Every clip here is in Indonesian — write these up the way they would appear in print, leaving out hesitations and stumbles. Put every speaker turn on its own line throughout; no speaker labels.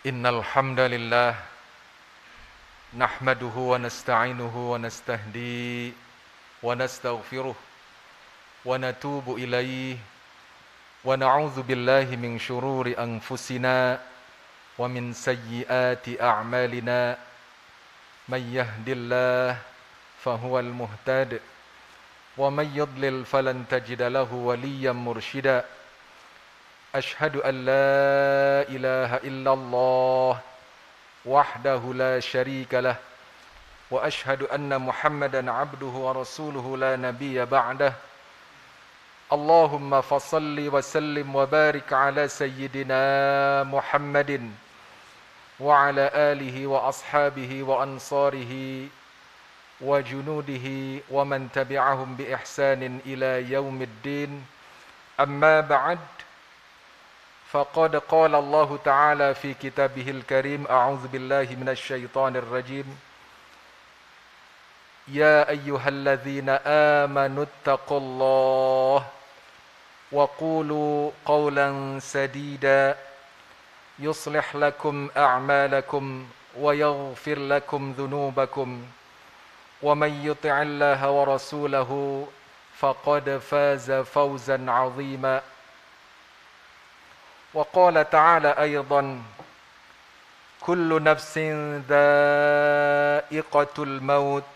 Innal hamdalillah nahmaduhu wa nasta'inuhu wa nastahdi wa nastaghfiruh wa natubu ilaihi wa na'udzu billahi min shururi anfusina wa min sayyiati a'malina may yahdillahu fahuwal muhtad wa may yudlil falan tajida lahu waliyyan mursyida. Ashhadu an la ilaha illallah wahdahu la syarika lah wa ashhadu anna Muhammadan abduhu wa rasuluhu la nabiyya ba'dah. Allahumma fassalli wa sallim wa barik ala sayyidina Muhammadin wa ala alihi wa ashabihi wa ansarihi wa junudihi wa man tabi'ahum bi ihsanin ila yaumiddin. Amma ba'd. فقد قال الله تعالى في كتابه الكريم أعوذ بالله من الشيطان الرجيم يا أيها الذين آمنوا اتقوا الله وقولوا قولا سديدا يصلح لكم أعمالكم ويغفر لكم ذنوبكم ومن يطع الله ورسوله فقد فاز فوزا عظيما. وقال تعالى أيضا كل نفس ذائقة الموت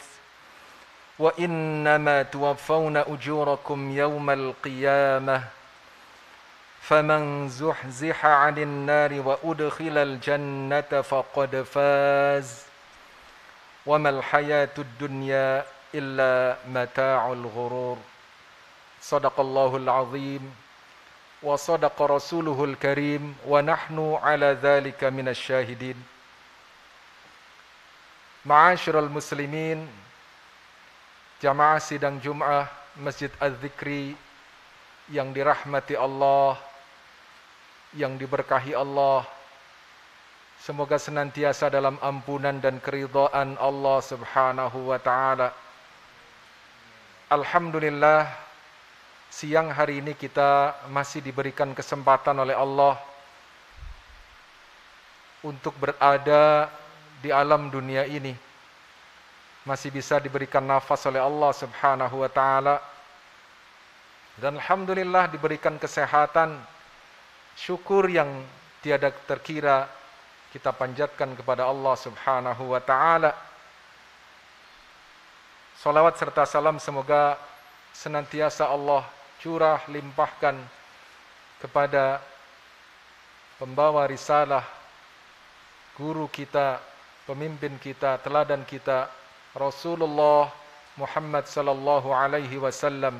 وإنما توفون أجوركم يوم القيامة فمن زحزح عن النار وأدخل الجنة فقد فاز وما الحياة الدنيا إلا متاع الغرور. صدق الله العظيم wa sadaqa rasuluhul karim wa nahnu ala dhalika minasy syahidin. Ma'asyiral muslimin, jamaah sidang Jum'ah Masjid Az-Zikri yang dirahmati Allah, yang diberkahi Allah, semoga senantiasa dalam ampunan dan keridhaan Allah Subhanahu wa taala. Alhamdulillah, siang hari ini kita masih diberikan kesempatan oleh Allah untuk berada di alam dunia ini. Masih bisa diberikan nafas oleh Allah Subhanahu wa taala. Dan alhamdulillah diberikan kesehatan. Syukur yang tiada terkira kita panjatkan kepada Allah Subhanahu wa taala. Salawat serta salam semoga senantiasa Allah curah limpahkan kepada pembawa risalah, guru kita, pemimpin kita, teladan kita, Rasulullah Muhammad sallallahu alaihi wasallam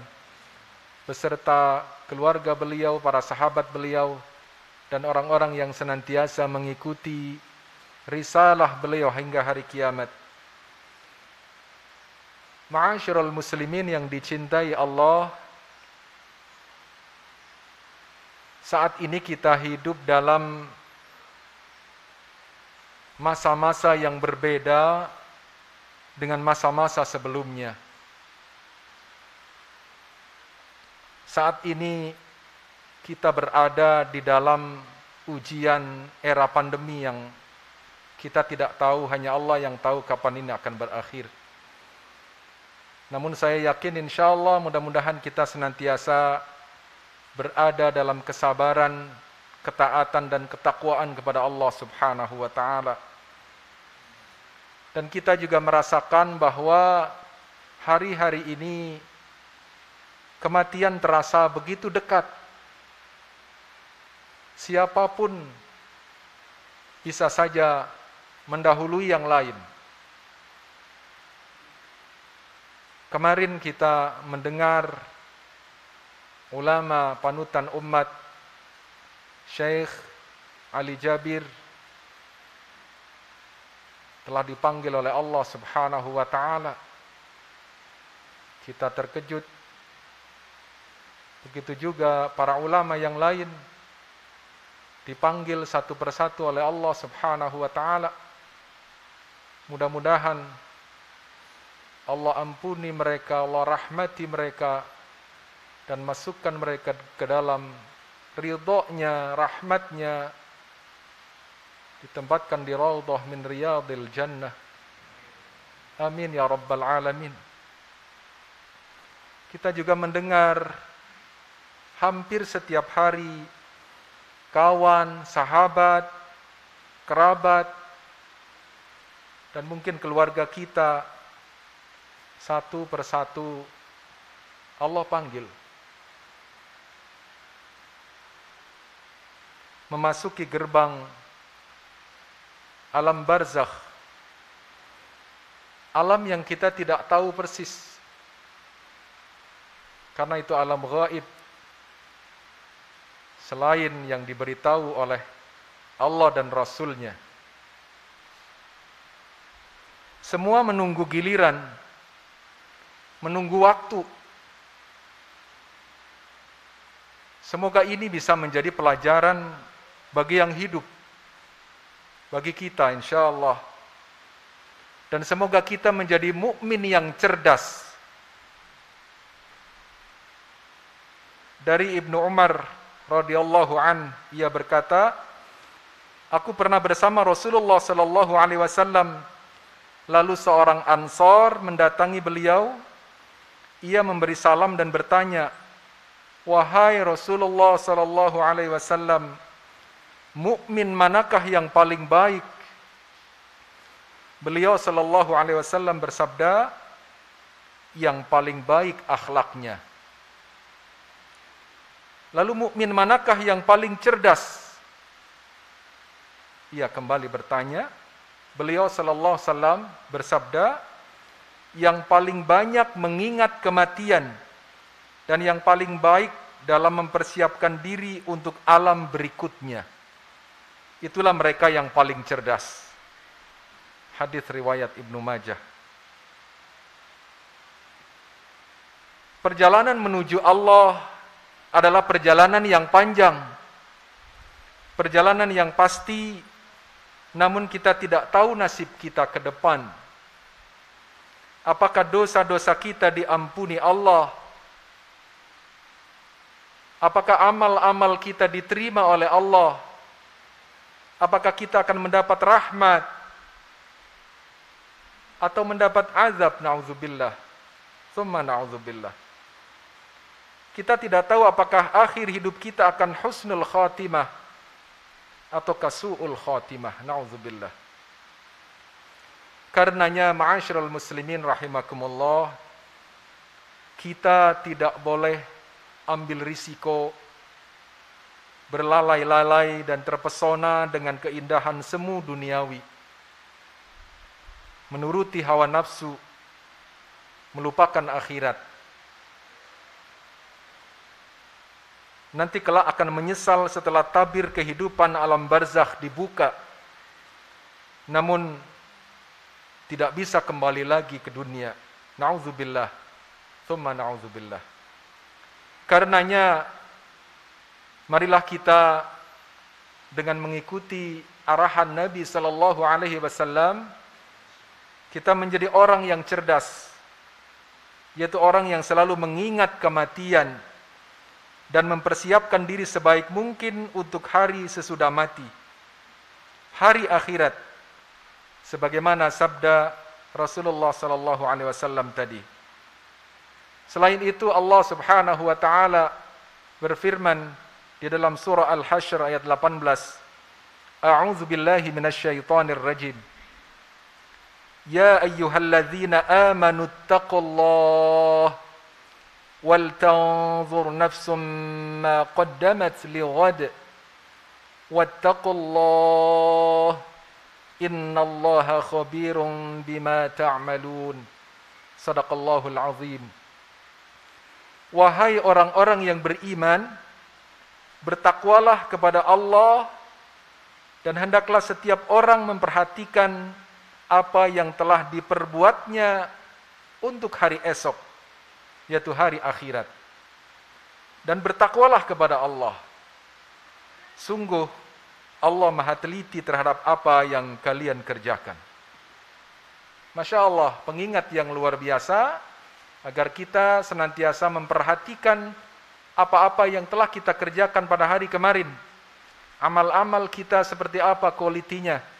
beserta keluarga beliau, para sahabat beliau dan orang-orang yang senantiasa mengikuti risalah beliau hingga hari kiamat. Ma'asyiral muslimin yang dicintai Allah, saat ini kita hidup dalam masa-masa yang berbeda dengan masa-masa sebelumnya. Saat ini kita berada di dalam ujian era pandemi yang kita tidak tahu, hanya Allah yang tahu kapan ini akan berakhir. Namun saya yakin insyaallah mudah-mudahan kita senantiasa berada dalam kesabaran, ketaatan dan ketakwaan kepada Allah Subhanahu wa taala. Dan kita juga merasakan bahwa hari-hari ini kematian terasa begitu dekat. Siapapun bisa saja mendahului yang lain. Kemarin kita mendengar ulama panutan umat Syekh Ali Jabir telah dipanggil oleh Allah Subhanahu wa taala. Kita terkejut. Begitu juga para ulama yang lain dipanggil satu persatu oleh Allah Subhanahu wa taala. Mudah-mudahan Allah ampuni mereka, Allah rahmati mereka dan masukkan mereka ke dalam ridhonya, rahmatnya ditempatkan di raudhah min riyadil jannah. Amin ya rabbal alamin. Kita juga mendengar hampir setiap hari kawan, sahabat, kerabat, dan mungkin keluarga kita satu persatu Allah panggil memasuki gerbang alam barzakh, alam yang kita tidak tahu persis, karena itu alam gaib, selain yang diberitahu oleh Allah dan Rasul-Nya. Semua menunggu giliran, menunggu waktu. Semoga ini bisa menjadi pelajaran bagi yang hidup, bagi kita insyaallah. Dan semoga kita menjadi mukmin yang cerdas. Dari Ibnu Umar radhiyallahu an, ia berkata, aku pernah bersama Rasulullah sallallahu alaihi wasallam. Lalu seorang Ansor mendatangi beliau, ia memberi salam dan bertanya, wahai Rasulullah sallallahu alaihi wasallam, mukmin manakah yang paling baik? Beliau sallallahu alaihi wasallam bersabda, yang paling baik akhlaknya. Lalu mukmin manakah yang paling cerdas? Ia kembali bertanya. Beliau sallallahu alaihi wasallam bersabda, yang paling banyak mengingat kematian dan yang paling baik dalam mempersiapkan diri untuk alam berikutnya. Itulah mereka yang paling cerdas. Hadis riwayat Ibnu Majah. Perjalanan menuju Allah adalah perjalanan yang panjang, perjalanan yang pasti. Namun kita tidak tahu nasib kita ke depan. Apakah dosa-dosa kita diampuni Allah? Apakah amal-amal kita diterima oleh Allah? Apakah kita akan mendapat rahmat? Atau mendapat azab, na'udzubillah. Tsumma na'udzubillah. Kita tidak tahu apakah akhir hidup kita akan husnul khatimah atau kasu'ul khatimah, na'udzubillah. Karenanya ma'asyiral muslimin rahimakumullah, kita tidak boleh ambil risiko, berlalai-lalai dan terpesona dengan keindahan semu duniawi, menuruti hawa nafsu, melupakan akhirat. Nanti kelak akan menyesal setelah tabir kehidupan alam barzakh dibuka. Namun tidak bisa kembali lagi ke dunia. Na'udzubillah. Tsumma na'udzubillah. Karenanya marilah kita dengan mengikuti arahan Nabi sallallahu alaihi wasallam, kita menjadi orang yang cerdas, yaitu orang yang selalu mengingat kematian dan mempersiapkan diri sebaik mungkin untuk hari sesudah mati, hari akhirat, sebagaimana sabda Rasulullah sallallahu alaihi wasallam tadi. Selain itu Allah Subhanahu wa taala berfirman di dalam surah Al-Hasyr ayat 18, A'udzu billahi minasyaitonir rajim. Ya ayyuhalladzina amanu taqullaha wal tanzur nafsum ma qaddamat lighad wattaqullaha innallaha khabirun bima ta'malun. Shadaqallahul azim. Wahai orang-orang yang beriman, bertakwalah kepada Allah dan hendaklah setiap orang memperhatikan apa yang telah diperbuatnya untuk hari esok, yaitu hari akhirat. Dan bertakwalah kepada Allah. Sungguh Allah Maha teliti terhadap apa yang kalian kerjakan. Masya Allah, pengingat yang luar biasa agar kita senantiasa memperhatikan apa-apa yang telah kita kerjakan pada hari kemarin, Amal-amal kita seperti apa kualitinya?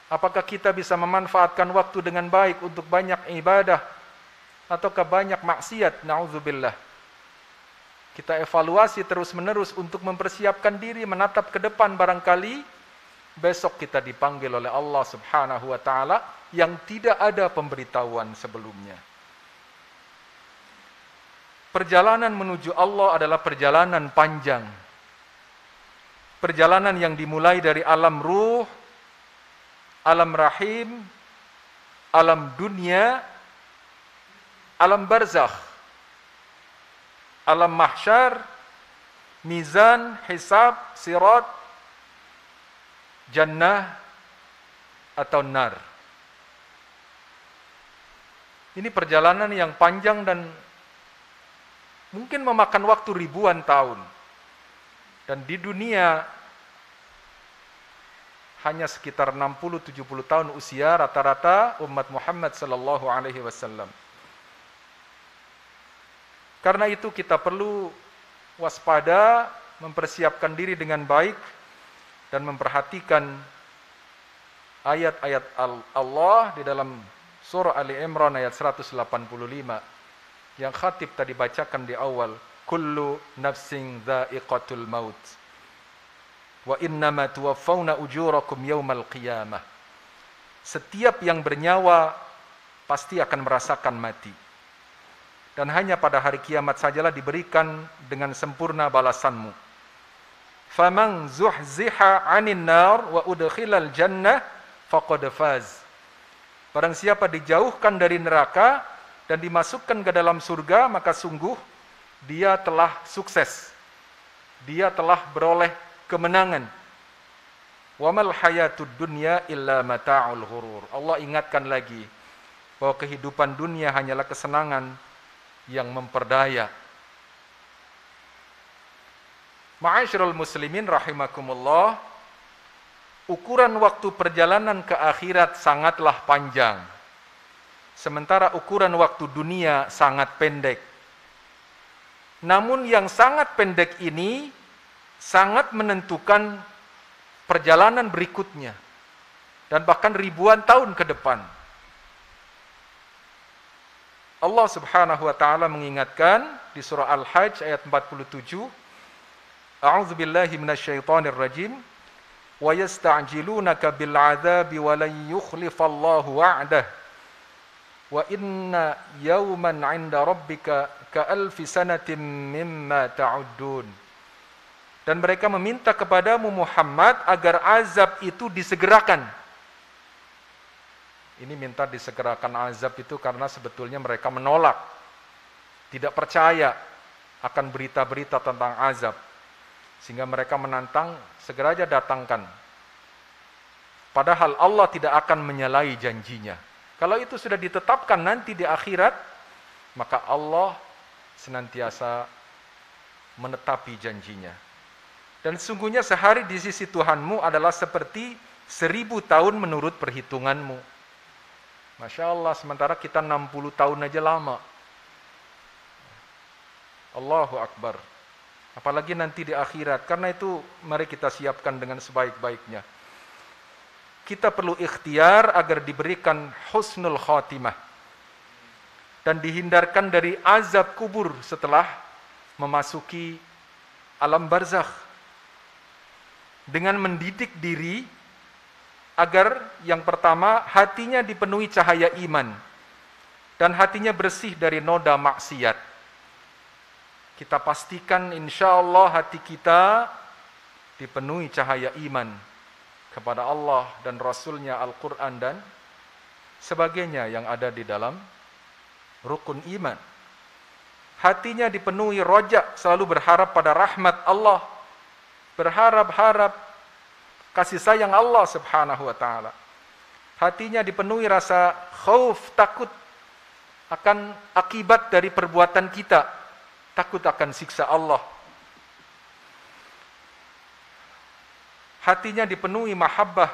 Apakah kita bisa memanfaatkan waktu dengan baik untuk banyak ibadah ataukah banyak maksiat? Na'udzubillah. Kita evaluasi terus-menerus untuk mempersiapkan diri menatap ke depan, barangkali besok kita dipanggil oleh Allah Subhanahu wa taala yang tidak ada pemberitahuan sebelumnya. Perjalanan menuju Allah adalah perjalanan panjang. Perjalanan yang dimulai dari alam ruh, alam rahim, alam dunia, alam barzakh, alam mahsyar, mizan, hisab, sirat, jannah atau nar. Ini perjalanan yang panjang dan mungkin memakan waktu ribuan tahun. Dan di dunia hanya sekitar 60-70 tahun usia rata-rata umat Muhammad sallallahu alaihi wasallam. Karena itu kita perlu waspada, mempersiapkan diri dengan baik dan memperhatikan ayat-ayat Allah di dalam surah Ali Imran ayat 185 yang khatib tadi bacakan di awal. Kullu nafsin dha'iqatul maut wa innama tuwaffawna ujurakum yaumal qiyamah. Setiap yang bernyawa pasti akan merasakan mati. Dan hanya pada hari kiamat sajalah diberikan dengan sempurna balasanmu. Faman zuhziha 'anil nar wa udkhilal jannah faqad faz. Barang siapa dijauhkan dari neraka dan dimasukkan ke dalam surga, maka sungguh dia telah sukses. Dia telah beroleh kemenangan. Wa mal hayatud dunya illa mata'ul ghurur. Allah ingatkan lagi bahwa kehidupan dunia hanyalah kesenangan yang memperdaya. Ma'asyiral muslimin rahimakumullah, ukuran waktu perjalanan ke akhirat sangatlah panjang. Sementara ukuran waktu dunia sangat pendek. Namun yang sangat pendek ini sangat menentukan perjalanan berikutnya dan bahkan ribuan tahun ke depan. Allah Subhanahu wa taala mengingatkan di surah Al-Hajj ayat 47, A'udzu billahi minasyaitonir rajim, wa yasta'jilunaka bil 'adzabi wa lan yukhlifallahu wa'dah. Wa inna yawman 'inda rabbika ka'alfi sanatin mimma ta'uddun. Dan mereka meminta kepadamu Muhammad agar azab itu disegerakan. Ini minta disegerakan azab itu karena sebetulnya mereka menolak, tidak percaya akan berita-berita tentang azab. Sehingga mereka menantang, segera aja datangkan. Padahal Allah tidak akan menyalahi janjinya. Kalau itu sudah ditetapkan nanti di akhirat, maka Allah senantiasa menetapi janjinya. Dan sungguhnya sehari di sisi Tuhanmu adalah seperti 1000 tahun menurut perhitunganmu. Masya Allah, sementara kita 60 tahun aja lama. Allahu Akbar. Apalagi nanti di akhirat. Karena itu mari kita siapkan dengan sebaik-baiknya. Kita perlu ikhtiar agar diberikan husnul khatimah dan dihindarkan dari azab kubur setelah memasuki alam barzakh, dengan mendidik diri agar yang pertama hatinya dipenuhi cahaya iman dan hatinya bersih dari noda maksiat. Kita pastikan insya Allah hati kita dipenuhi cahaya iman kepada Allah dan Rasulnya, Al-Quran dan sebagainya yang ada di dalam rukun iman. Hatinya dipenuhi rojak, selalu berharap pada rahmat Allah, berharap-harap kasih sayang Allah Subhanahu wa taala. Hatinya dipenuhi rasa khauf, takut akan akibat dari perbuatan kita, takut akan siksa Allah. Hatinya dipenuhi mahabbah,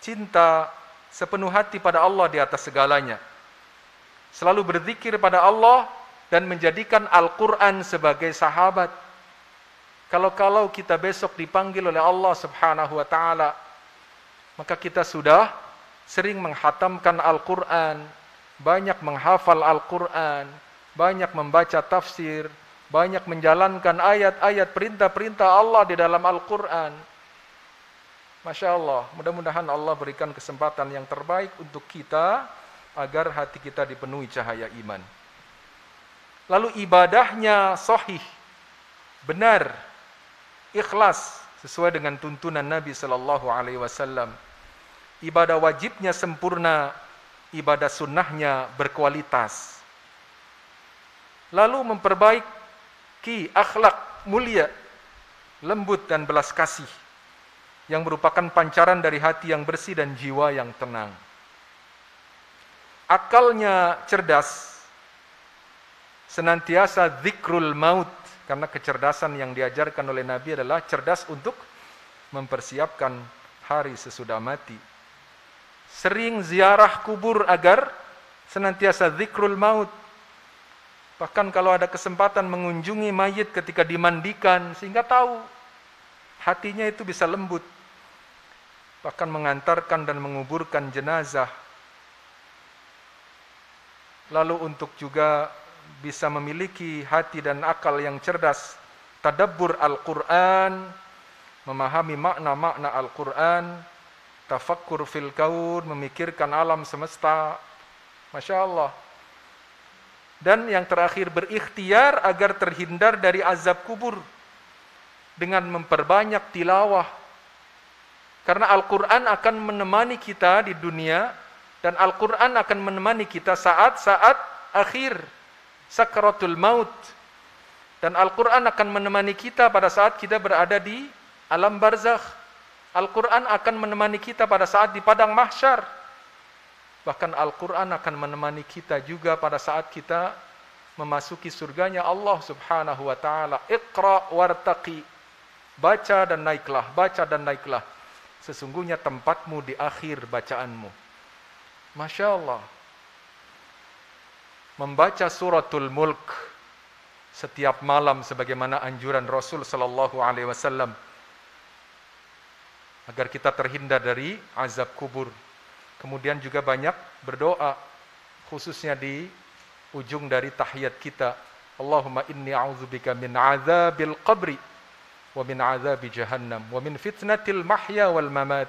cinta sepenuh hati pada Allah di atas segalanya. Selalu berzikir pada Allah dan menjadikan Al-Quran sebagai sahabat. Kalau kita besok dipanggil oleh Allah Subhanahu wa taala, maka kita sudah sering menghatamkan Al-Qur'an, banyak menghafal Al-Qur'an, banyak membaca tafsir, banyak menjalankan ayat-ayat perintah-perintah Allah di dalam Al-Qur'an. Masya Allah, mudah-mudahan Allah berikan kesempatan yang terbaik untuk kita agar hati kita dipenuhi cahaya iman. Lalu ibadahnya sahih, benar, ikhlas sesuai dengan tuntunan Nabi sallallahu alaihi wasallam. Ibadah wajibnya sempurna, ibadah sunnahnya berkualitas. Lalu memperbaiki akhlak mulia, lembut dan belas kasih yang merupakan pancaran dari hati yang bersih dan jiwa yang tenang. Akalnya cerdas, senantiasa zikrul maut, karena kecerdasan yang diajarkan oleh Nabi adalah cerdas untuk mempersiapkan hari sesudah mati. Sering ziarah kubur agar senantiasa zikrul maut. Bahkan kalau ada kesempatan mengunjungi mayit ketika dimandikan, sehingga tahu hatinya itu bisa lembut. Bahkan mengantarkan dan menguburkan jenazah. Lalu untuk juga bisa memiliki hati dan akal yang cerdas, tadabbur Al-Quran, memahami makna-makna Al-Quran, tafakkur fil kaun, memikirkan alam semesta. Masya Allah. Dan yang terakhir, berikhtiar agar terhindar dari azab kubur dengan memperbanyak tilawah. Karena Al-Quran akan menemani kita di dunia, dan Al-Quran akan menemani kita saat-saat akhir, sakaratul maut. Dan Al-Quran akan menemani kita pada saat kita berada di alam barzakh. Al-Quran akan menemani kita pada saat di padang mahsyar. Bahkan Al-Quran akan menemani kita juga pada saat kita memasuki surganya Allah Subhanahu wa ta'ala. Iqra wartaqi. Baca dan naiklah, baca dan naiklah. Sesungguhnya tempatmu di akhir bacaanmu. Masya Allah. Membaca suratul Mulk setiap malam sebagaimana anjuran Rasul sallallahu alaihi wasallam agar kita terhindar dari azab kubur. Kemudian juga banyak berdoa, khususnya di ujung dari tahiyat kita. Allahumma inni a'udzubika min azabil qabri wa min azabi jahannam wa min fitnatil mahya wal mamat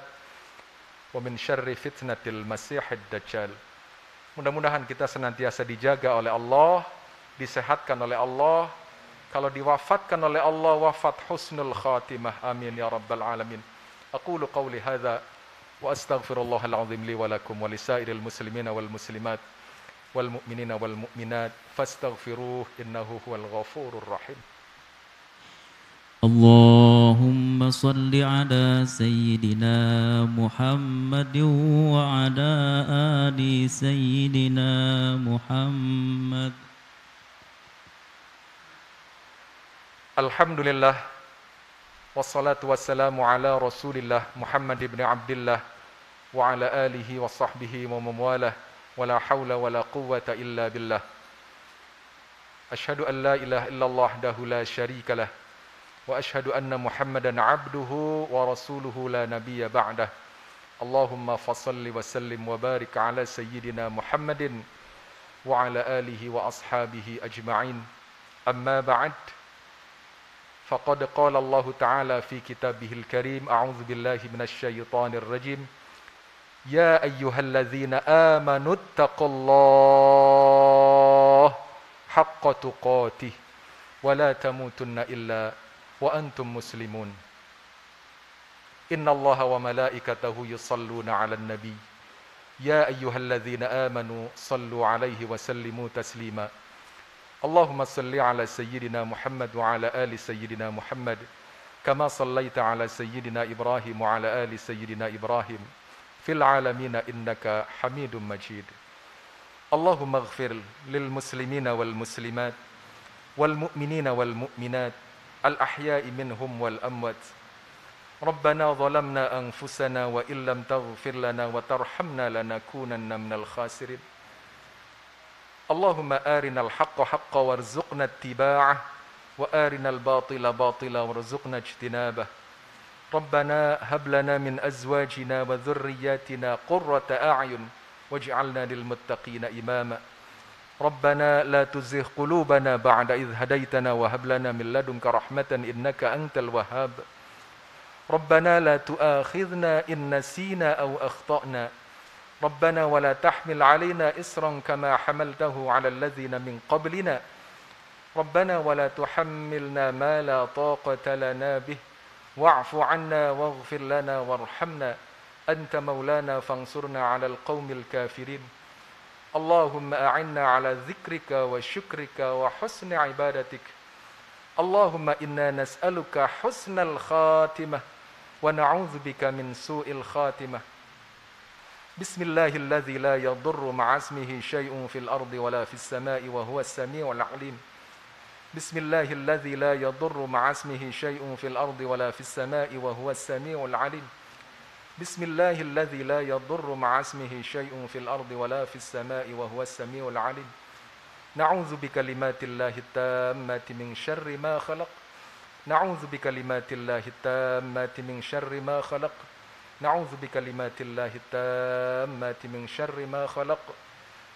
wa min syarri fitnatil masihid dajjal. Mudah-mudahan kita senantiasa dijaga oleh Allah, disehatkan oleh Allah. Kalau diwafatkan oleh Allah, wafat husnul khatimah. Amin ya rabbal alamin. Aqulu qawli hadza wa astaghfirullahal azim li wa lakum wa lisairil muslimina wal muslimat wal mu'minina wal mu'minat fastaghfiruh innahu huwal ghafurur rahim.
Allahumma salli ala sayyidina Muhammad wa ala ali sayyidina Muhammad.
Alhamdulillah wassalatu wassalamu ala Rasulillah Muhammad ibn Abdullah wa ala alihi wa sahbihi wa mawalah wa la hawla wa la quwwata illa billah. Ashhadu an la ilaha illallah wahdahu la syarika lah wa ashhadu anna Muhammadan abduhu wa rasuluhu la nabiyya ba'dah. Allahumma fassalli wa sallim wa barik ala sayyidina Muhammadin wa ala alihi wa ashabihi ajma'in. Amma ba'd. فقد قال الله تعالى في كتابه الكريم أعوذ بالله من الشيطان الرجيم يا أيها الذين آمنوا اتقوا الله حق تقاته ولا تموتن إلا وأنتم مسلمون إن الله وملائكته يصلون على النبي يا أيها الذين آمنوا صلوا عليه وسلموا تسليما اللهم صل على سيدنا محمد وعلى آل سيدنا محمد كما صليت على سيدنا إبراهيم وعلى آل سيدنا إبراهيم في العالمين إنك حميد مجيد اللهم اغفر للمسلمين والمسلمات والمؤمنين والمؤمنات الأحياء منهم والأموات ربنا ظلمنا أنفسنا وإن لم تغفر لنا وترحمنا لنكونن من الخاسرين اللهم آرنا الحق حقا وارزقنا اتباعه وآرنا الباطل باطلا وارزقنا اجتنابه. ربنا هب لنا من أزواجنا وذرياتنا قرة أعين واجعلنا للمتقين إماما. ربنا لا تزغ قلوبنا بعد إذ هديتنا وهب لنا من لدنك رحمة إنك أنت الوهاب. ربنا لا تؤاخذنا إن نسينا أو أخطأنا. ربنا ولا تحمل علينا إصرا كما حملته على الذين من قبلنا. ربنا ولا تحملنا ما لا طاقة لنا به واعف عنا واغفر لنا وارحمنا أنت مولانا فانصرنا على القوم الكافرين. اللهم أعنا على ذكرك وشكرك وحسن عبادتك. اللهم إنا نسألك حسن الخاتمة ونعوذ بك من سوء الخاتمة. بسم الله الذي لا يضر مع اسمه شيء في الأرض ولا في السماء وهو السميع العليم. بسم الله الذي لا يضر مع اسمه شيء في الأرض ولا في السماء وهو السميع العليم. بسم الله الذي لا يضر مع اسمه شيء في الأرض ولا في السماء وهو السميع العليم. نعوذ بكلمات الله التامات من شر ما خلق. نعوذ بكلمات الله التامات من شر ما خلق. نعوذ بكلمات الله التامات من شر ما خلق.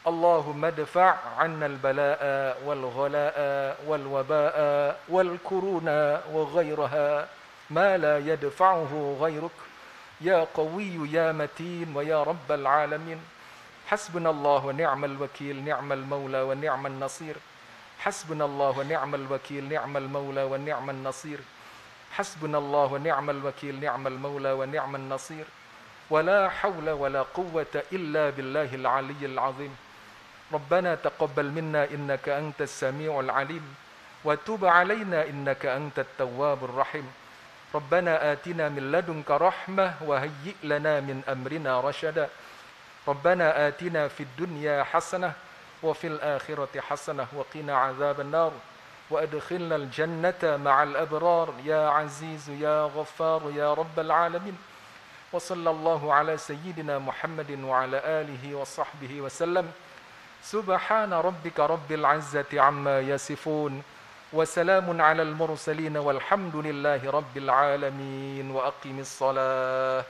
اللهم ادفع عنا البلاء والغلاء والوباء والكورونا وغيرها ما لا يدفعه غيرك يا قوي يا متين ويا رب العالمين. حسبنا الله ونعم الوكيل نعم المولى ونعم النصير. حسبنا الله ونعم الوكيل نعم المولى ونعم النصير. حسبنا الله ونعم الوكيل نعم المولى ونعم النصير. ولا حول ولا قوة إلا بالله العلي العظيم. ربنا تقبل منا إنك أنت السميع العليم وتب علينا إنك أنت التواب الرحيم. ربنا آتنا من لدنك رحمة وهيئ لنا من أمرنا رشدا. ربنا آتنا في الدنيا حسنة وفي الآخرة حسنة وقنا عذاب النار وأدخلنا الجنة مع الأبرار يا عزيز يا غفار يا رب العالمين. وصلى الله على سيدنا محمد وعلى آله وصحبه وسلم. سبحان ربك رب العزة عما يصفون وسلام على المرسلين والحمد لله رب العالمين. وأقم الصلاة.